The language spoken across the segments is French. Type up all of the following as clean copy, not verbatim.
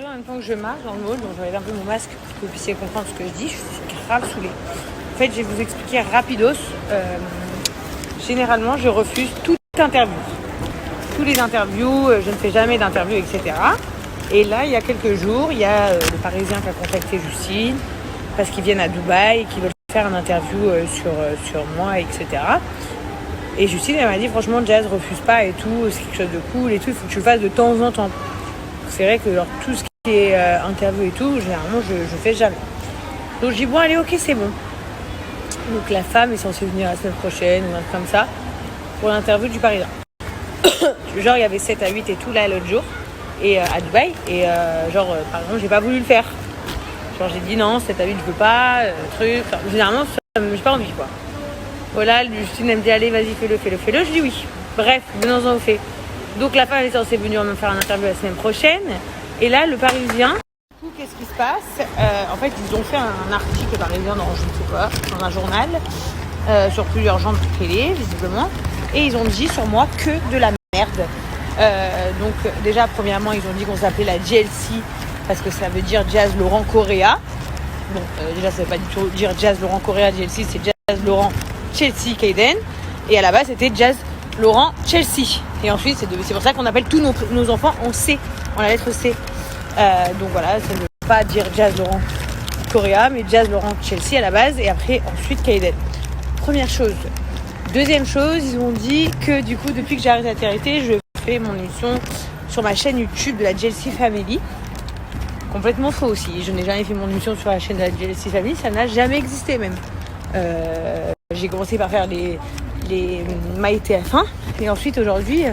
en même temps que je marche dans le mall, donc j'enlève un peu mon masque pour que vous puissiez comprendre ce que je dis. Je suis grave saoulée. En fait, je vais vous expliquer rapidos. Généralement, je refuse toute interview. Tous les interviews, je ne fais jamais d'interview, etc. Et là, il y a quelques jours, il y a le Parisien qui a contacté Justine parce qu'ils viennent à Dubaï et qu'ils veulent faire une interview sur moi, etc. Et Justine, elle m'a dit, franchement, Jazz, refuse pas et tout, c'est quelque chose de cool et tout, il faut que tu le fasses de temps en temps. C'est vrai que tout ce qui est interview et tout, généralement, je fais jamais. Donc, je dis, bon, allez, ok, c'est bon. Donc, la femme est censée venir la semaine prochaine ou un truc comme ça pour l'interview du Parisien. Genre, il y avait 7 à 8 et tout, là, l'autre jour, et à Dubaï. Et par exemple, j'ai pas voulu le faire. Genre, j'ai dit non, 7 à 8, je peux pas, truc. Enfin, généralement, j'ai pas envie, quoi. Voilà, Justine, elle me dit, allez, vas-y, fais-le. Je dis oui. Bref, venons-en au fait. Donc, la femme est censée venir me faire une interview la semaine prochaine. Et là, le Parisien, du coup, qu'est-ce qui se passe ? En fait, ils ont fait un article Parisien dans, je ne sais pas, dans un journal, sur plusieurs gens de télé, visiblement. Et ils ont dit sur moi que de la merde. Donc, déjà, premièrement, ils ont dit qu'on s'appelait la JLC parce que ça veut dire Jazz Laurent Correa. Donc, déjà, ça ne veut pas du tout dire Jazz Laurent Correa, JLC, c'est Jazz Laurent Chelsea Kayden. Et à la base, c'était Jazz Laurent Chelsea. Et ensuite, c'est pour ça qu'on appelle tous nos enfants en C, en la lettre C. Donc voilà, ça ne veut pas dire Jazz Laurent Correa, mais Jazz Laurent Chelsea à la base. Et après, ensuite, Kayden. Première chose. Deuxième chose, ils ont dit que du coup, depuis que j'ai arrêté la télé, je fais mon émission sur ma chaîne YouTube de la JLC Family. Complètement faux aussi. Je n'ai jamais fait mon émission sur la chaîne de la JLC Family. Ça n'a jamais existé même. J'ai commencé par faire les MyTF1. Et ensuite, aujourd'hui,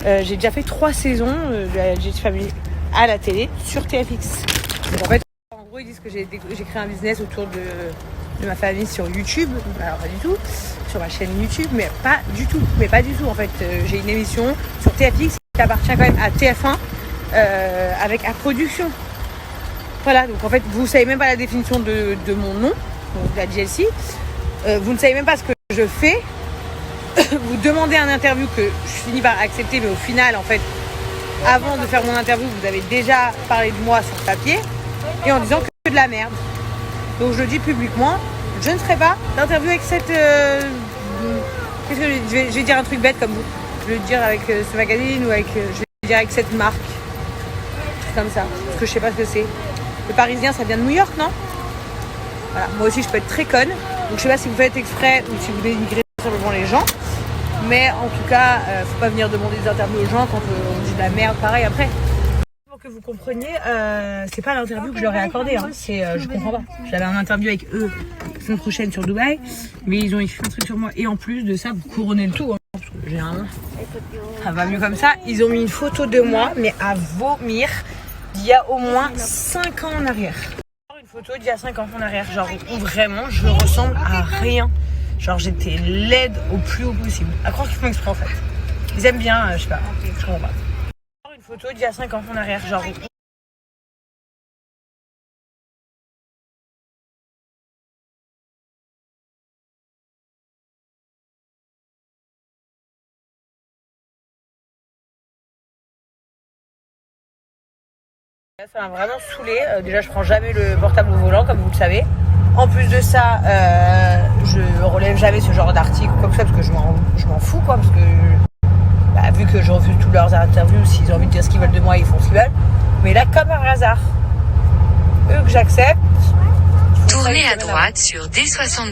j'ai déjà fait 3 saisons de la JLC Family à la télé sur TFX. Donc en fait, en gros, ils disent que j'ai créé un business autour de ma famille sur YouTube. Alors pas du tout. Sur ma chaîne YouTube, mais pas du tout. En fait, j'ai une émission sur TFX qui appartient quand même à TF1 avec la production. Voilà, donc en fait, vous ne savez même pas la définition de mon nom, donc de la JLC. Vous ne savez même pas ce que je fais. Vous demandez un interview que je finis par accepter, mais au final, en fait, avant de faire mon interview, vous avez déjà parlé de moi sur le papier et en disant que de la merde. Donc je le dis publiquement. Je ne ferai pas d'interview avec cette... Qu'est-ce que je vais dire un truc bête comme vous. Je vais le dire avec ce magazine ou avec... je vais le dire avec cette marque. Comme ça. Parce que je sais pas ce que c'est. Le Parisien, ça vient de New York, non ? Voilà. Moi aussi, je peux être très conne. Donc je sais pas si vous faites exprès ou si vous dénigrez simplement les gens. Mais en tout cas, faut pas venir demander des interviews aux gens quand on dit de la merde. Pareil, après... Pour que vous compreniez, c'est pas l'interview que je leur ai accordée, hein. Je comprends pas. J'avais un interview avec eux la semaine prochaine sur Dubaï, mais ils ont écrit un truc sur moi. Et en plus de ça, vous couronnez le tout, hein, parce que généralement, ça va mieux comme ça. Ils ont mis une photo de moi, mais à vomir, d'il y a au moins 5 ans en arrière. Une photo d'il y a 5 ans en arrière, genre où vraiment je ressemble à rien. Genre j'étais laide au plus haut possible. À croire qu'ils font exprès en fait. Ils aiment bien, je sais pas, je comprends pas. Une photo d'il y a 5 ans en arrière, genre. Ça m'a vraiment saoulée. Déjà, je prends jamais le portable au volant, comme vous le savez. En plus de ça, je relève jamais ce genre d'article comme ça parce que je m'en fous, quoi. Parce que vu que je refuse toutes leurs interviews, s'ils ont envie de dire ce qu'ils veulent de moi, ils font ce qu'ils veulent. Mais là, comme par hasard, eux que j'accepte. Tournez à droite sur D60.